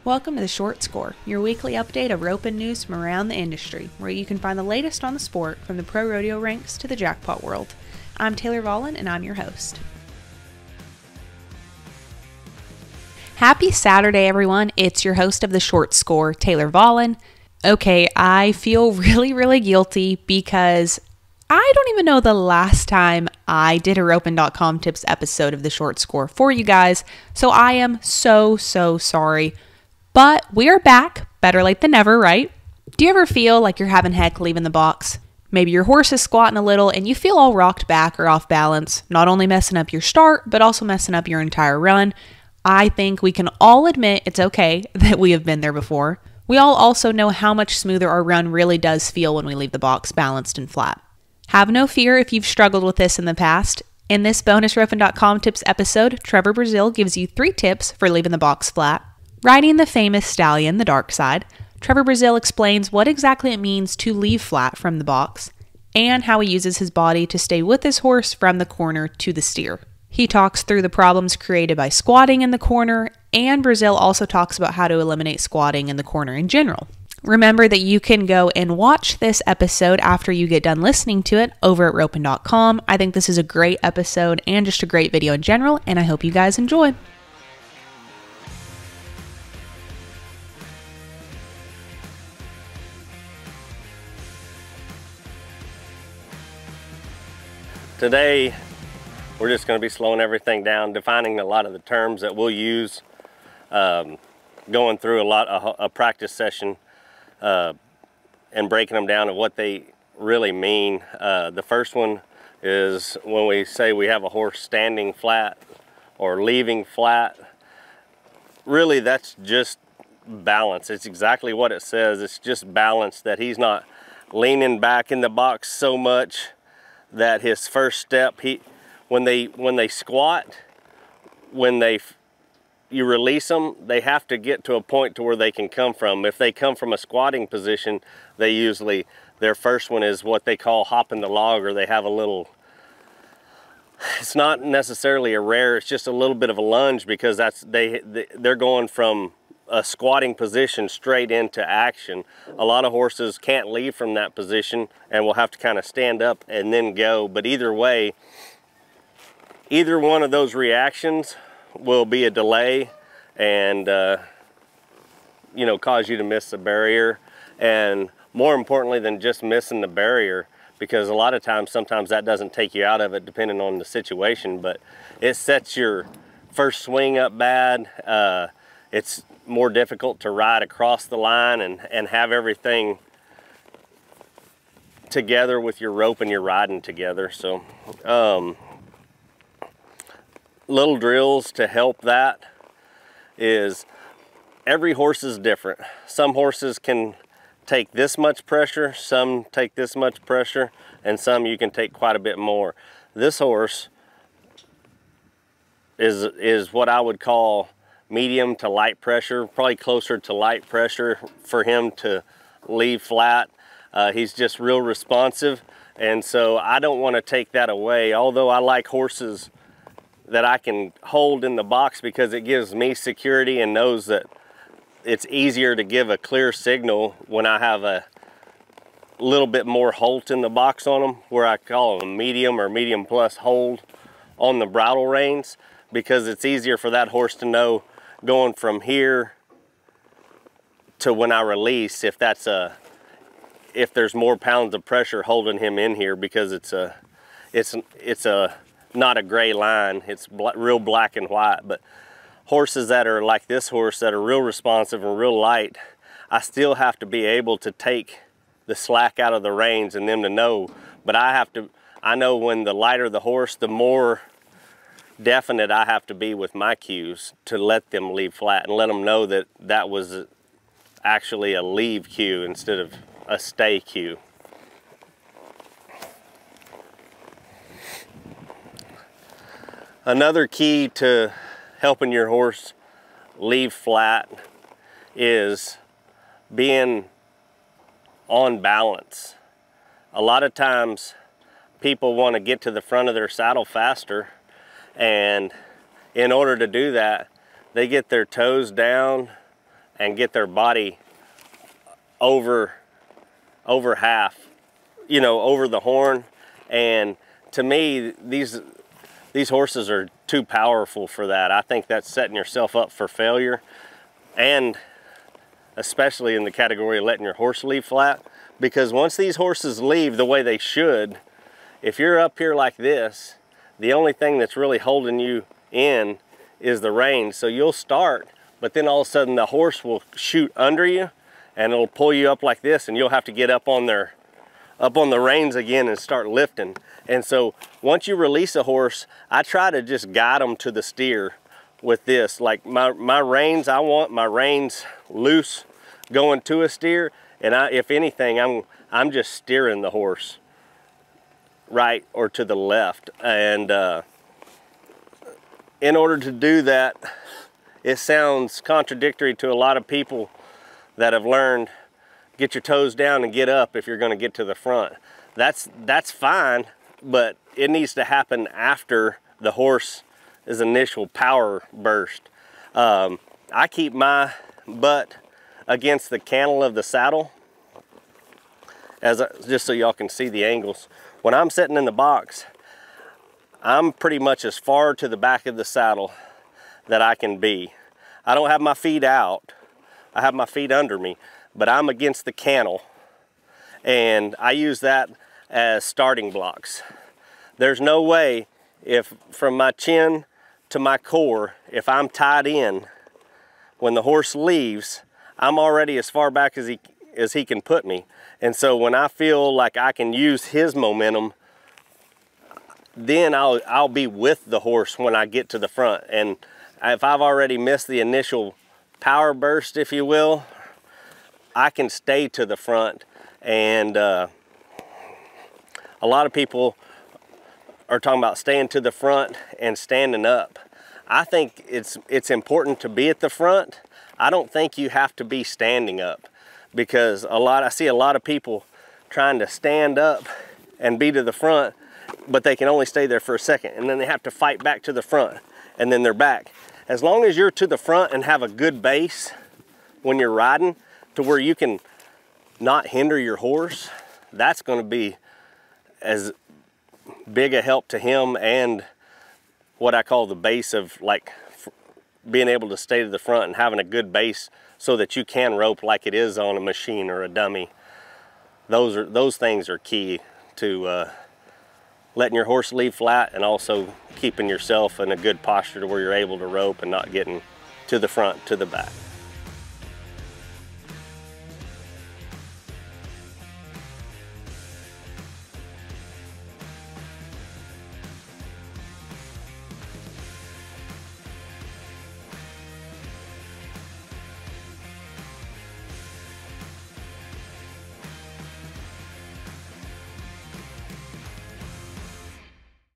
Welcome to The Short Score, your weekly update of roping news from around the industry, where you can find the latest on the sport from the pro rodeo ranks to the jackpot world. I'm Taylor Vollen, and I'm your host. Happy Saturday, everyone. It's your host of The Short Score, Taylor Vollen. Okay, I feel really guilty because I don't even know the last time I did a roping.com tips episode of The Short Score for you guys, so I am so sorry. But we are back, better late than never, right? Do you ever feel like you're having heck leaving the box? Maybe your horse is squatting a little and you feel all rocked back or off balance, not only messing up your start, but also messing up your entire run. I think we can all admit it's okay that we have been there before. We all also know how much smoother our run really does feel when we leave the box balanced and flat. Have no fear if you've struggled with this in the past. In this bonus roping.com tips episode, Trevor Brazile gives you 3 tips for leaving the box flat. Riding the famous stallion, the dark side, Trevor Brazile explains what exactly it means to leave flat from the box and how he uses his body to stay with his horse from the corner to the steer. He talks through the problems created by squatting in the corner, and Brazile also talks about how to eliminate squatting in the corner in general. Remember that you can go and watch this episode after you get done listening to it over at roping.com. I think this is a great episode and just a great video in general, and I hope you guys enjoy. Today, we're just going to be slowing everything down, defining a lot of the terms that we'll use, going through a practice session and breaking them down of what they really mean. The first one is when we say we have a horse standing flat or leaving flat. Really, that's just balance. It's exactly what it says. It's just balance, that he's not leaning back in the box so much that his first step, when they squat, you release them, they have to get to a point to where they can come from. If they come from a squatting position, they usually, their first one is what they call hopping the log, or they have a little, it's not necessarily a rear, it's just a little bit of a lunge, because they're going from a squatting position straight into action. A lot of horses can't leave from that position and will have to kind of stand up and then go. But either way, either one of those reactions will be a delay and cause you to miss the barrier. And more importantly than just missing the barrier, because a lot of times, sometimes that doesn't take you out of it depending on the situation, but it sets your first swing up bad. It's more difficult to ride across the line and have everything together with your rope and your riding together. So little drills to help that is, every horse is different. Some horses can take this much pressure, some take this much pressure, and some you can take quite a bit more. This horse is what I would call medium to light pressure, probably closer to light pressure for him to leave flat. He's just real responsive, and so I don't want to take that away. Although I like horses that I can hold in the box, because it gives me security and knows that it's easier to give a clear signal when I have a little bit more halt in the box on them, where I call them a medium or medium plus hold on the bridle reins, because it's easier for that horse to know going from here to when I release, if there's more pounds of pressure holding him in here, because it's not a gray line, it's real black and white. But horses that are like this horse, that are real responsive and real light, I still have to be able to take the slack out of the reins and them to know. But I know when the lighter the horse, the more definite I have to be with my cues to let them leave flat and let them know that that was actually a leave cue instead of a stay cue. Another key to helping your horse leave flat is being on balance. A lot of times people want to get to the front of their saddle faster, and in order to do that, they get their toes down, and get their body over half, you know, over the horn. And to me, these horses are too powerful for that. I think that's setting yourself up for failure, and especially in the category of letting your horse leave flat, because once these horses leave the way they should, if you're up here like this, the only thing that's really holding you in is the reins. So you'll start, but then all of a sudden the horse will shoot under you and it'll pull you up like this, and you'll have to get up on the reins again and start lifting. And so once you release a horse, I try to just guide them to the steer with this. Like my reins, I want my reins loose going to a steer, and if anything, I'm just steering the horse right or to the left. And in order to do that, it sounds contradictory to a lot of people that have learned get your toes down and get up if you're going to get to the front. That's fine, but it needs to happen after the horse's initial power burst. I keep my butt against the cantle of the saddle, just so y'all can see the angles. When I'm sitting in the box, I'm pretty much as far to the back of the saddle that I can be. I don't have my feet out, I have my feet under me, but I'm against the cantle, and I use that as starting blocks. There's no way, if from my chin to my core, if I'm tied in, when the horse leaves, I'm already as far back as he can put me. And so when I feel like I can use his momentum, then I'll be with the horse when I get to the front. And if I've already missed the initial power burst, if you will, I can stay to the front. And a lot of people are talking about staying to the front and standing up. I think it's important to be at the front. I don't think you have to be standing up, because I see a lot of people trying to stand up and be to the front, but they can only stay there for a second, and then they have to fight back to the front, and then they're back. As long as you're to the front and have a good base when you're riding to where you can not hinder your horse, that's going to be as big a help to him, and what I call the base of like being able to stay to the front and having a good base so that you can rope like it is on a machine or a dummy. Those things are key to letting your horse leave flat, and also keeping yourself in a good posture to where you're able to rope and not getting to the front, to the back.